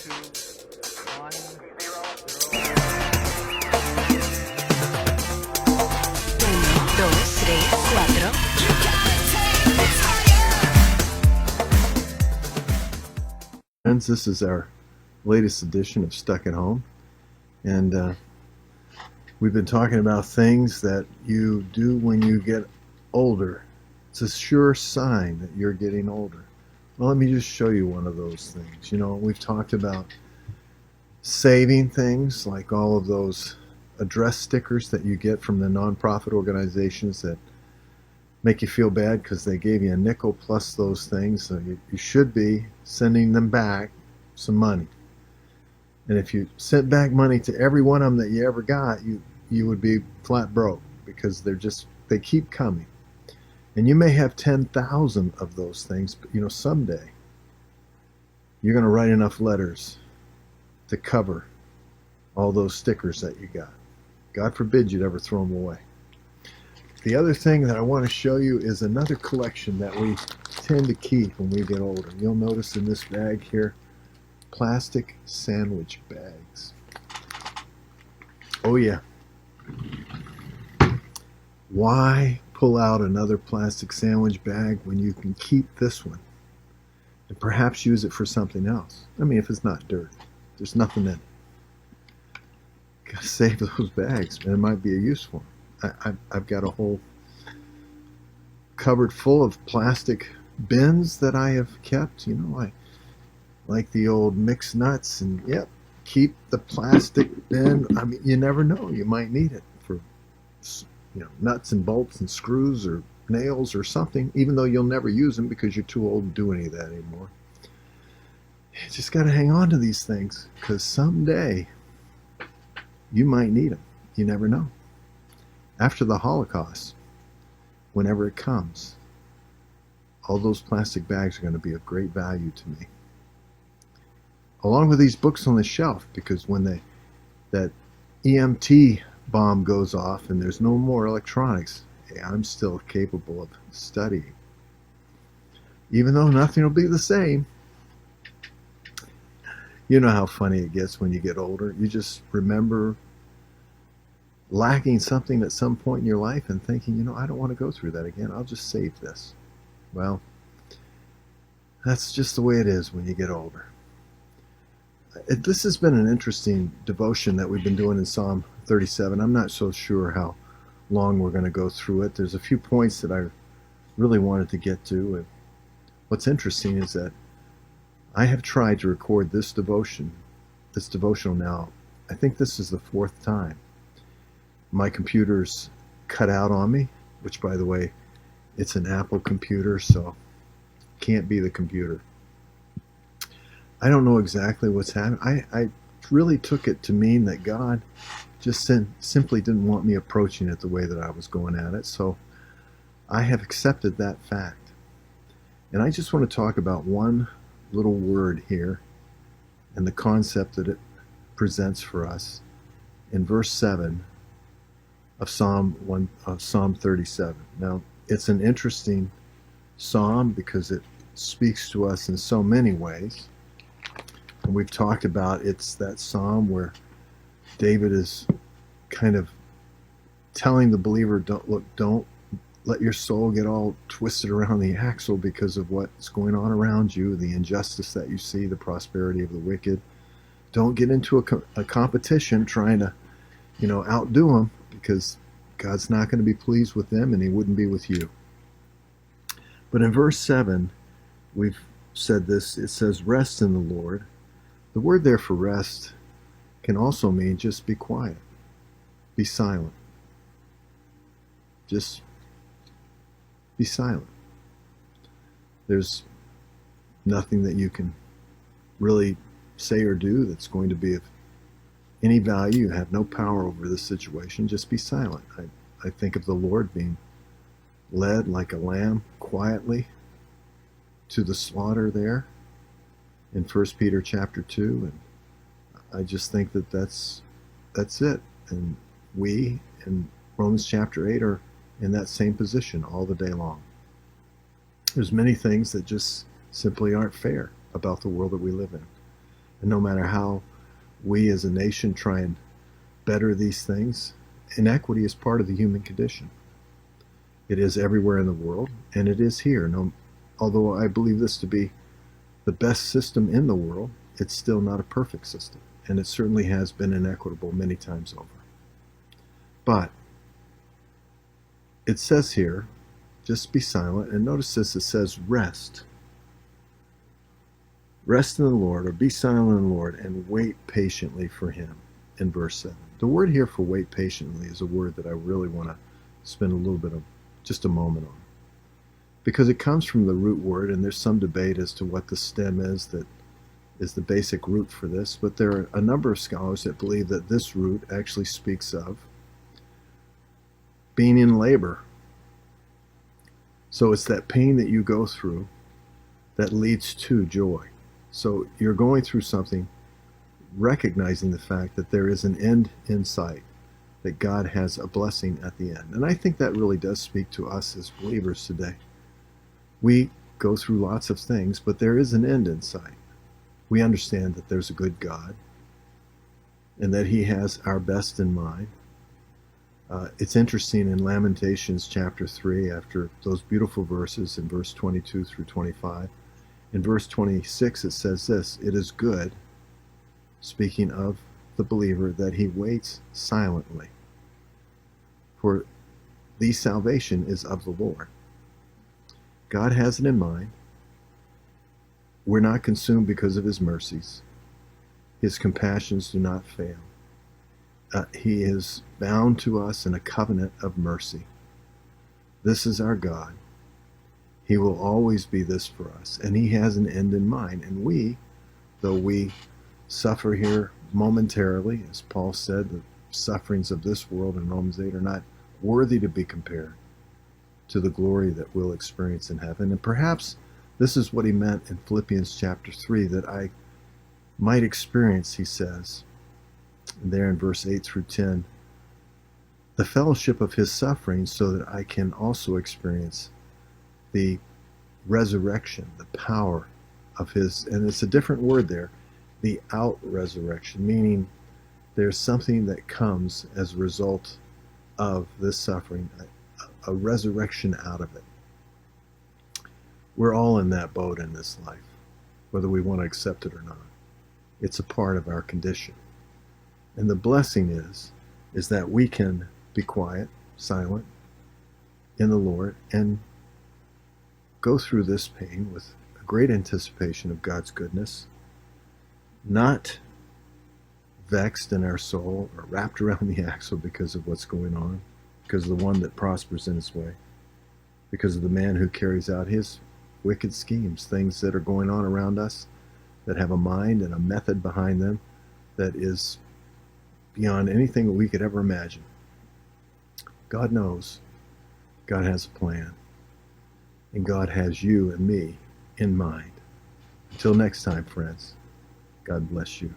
Dos, tres, cuatro. Friends, this is our latest edition of Stuck at Home, and we've been talking about things that you do when you get older. It's a sure sign that you're getting older. Well, let me just show you one of those things. You know, we've talked about saving things like all of those address stickers that you get from the nonprofit organizations that make you feel bad because they gave you a nickel plus those things. So you should be sending them back some money. And if you sent back money to every one of them that you ever got, you would be flat broke because they keep coming. And you may have 10,000 of those things, but you know, someday you're going to write enough letters to cover all those stickers that you got. God forbid you'd ever throw them away. The other thing that I want to show you is another collection that we tend to keep when we get older. You'll notice in this bag here, plastic sandwich bags. Oh yeah. Why pull out another plastic sandwich bag when you can keep this one and perhaps use it for something else? I mean, if it's not dirt, there's nothing in it. Gotta save those bags, and it might be a use for them. I've got a whole cupboard full of plastic bins that I have kept. You know, I like the old mixed nuts, and yep, keep the plastic bin. I mean, you never know, you might need it for, you know, nuts and bolts and screws or nails or something, even though you'll never use them because you're too old to do any of that anymore. You just got to hang on to these things because someday you might need them. You never know. After the Holocaust, whenever it comes, all those plastic bags are going to be of great value to me. Along with these books on the shelf, because when that EMT bomb goes off and there's no more electronics, hey, I'm still capable of studying. Even though nothing will be the same. You know how funny it gets when you get older. You just remember lacking something at some point in your life and thinking, you know, I don't want to go through that again. I'll just save this. Well, that's just the way it is when you get older. This has been an interesting devotion that we've been doing in Psalm 37. I'm not so sure how long we're going to go through it. There's a few points that I really wanted to get to. And what's interesting is that I have tried to record this devotional now. I think this is the fourth time. My computer's cut out on me, which, by the way, it's an Apple computer, so can't be the computer. I don't know exactly what's happening. I really took it to mean that God just simply didn't want me approaching it the way that I was going at it, so I have accepted that fact. And I just want to talk about one little word here and the concept that it presents for us in verse 7 of Psalm 37. Now, it's an interesting psalm because it speaks to us in so many ways. And we've talked about it's that psalm where David is kind of telling the believer, don't let your soul get all twisted around the axle because of what's going on around you, the injustice that you see, the prosperity of the wicked. Don't get into a competition trying to, you know, outdo them, because God's not going to be pleased with them and he wouldn't be with you. But in verse 7, we've said this, it says, rest in the Lord. The word there for rest can also mean just be quiet, be silent. Just be silent. There's nothing that you can really say or do that's going to be of any value. You have no power over this situation. Just be silent. I think of the Lord being led like a lamb quietly to the slaughter there in 1 Peter chapter 2. And I just think that that's it. And we in Romans chapter 8 are in that same position all the day long. There's many things that just simply aren't fair about the world that we live in. And no matter how we as a nation try and better these things, inequity is part of the human condition. It is everywhere in the world, and it is here. No, although I believe this to be the best system in the world, it's still not a perfect system, and it certainly has been inequitable many times over. But it says here, just be silent, and notice this, it says rest. Rest in the Lord, or be silent in the Lord, and wait patiently for him, in verse 7. The word here for wait patiently is a word that I really want to spend a little bit of just a moment on, because it comes from the root word, and there's some debate as to what the stem is that is the basic root for this, but there are a number of scholars that believe that this root actually speaks of being in labor. So it's that pain that you go through that leads to joy. So you're going through something, recognizing the fact that there is an end in sight, that God has a blessing at the end. And I think that really does speak to us as believers today. We go through lots of things, but there is an end in sight. We understand that there's a good God and that he has our best in mind. It's interesting in Lamentations chapter 3, after those beautiful verses in verse 22 through 25, in verse 26 it says this, it is good, speaking of the believer, that he waits silently, for the salvation is of the Lord. God has it in mind. We're not consumed because of his mercies. His compassions do not fail. He is bound to us in a covenant of mercy. This is our God. He will always be this for us, and he has an end in mind. And we, though we suffer here momentarily, as Paul said, the sufferings of this world in Romans 8 are not worthy to be compared to the glory that we'll experience in heaven. And perhaps this is what he meant in Philippians chapter 3, that I might experience, he says, there in verse 8 through 10, the fellowship of his suffering, so that I can also experience the resurrection, the power of his, and it's a different word there, the out-resurrection, meaning there's something that comes as a result of this suffering, a resurrection out of it. We're all in that boat in this life, whether we want to accept it or not. It's a part of our condition. And the blessing is that we can be quiet, silent in the Lord, and go through this pain with a great anticipation of God's goodness, not vexed in our soul or wrapped around the axle because of what's going on, because of the one that prospers in his way, because of the man who carries out his wicked schemes, things that are going on around us that have a mind and a method behind them that is beyond anything that we could ever imagine. God knows. God has a plan. And God has you and me in mind. Until next time, friends, God bless you.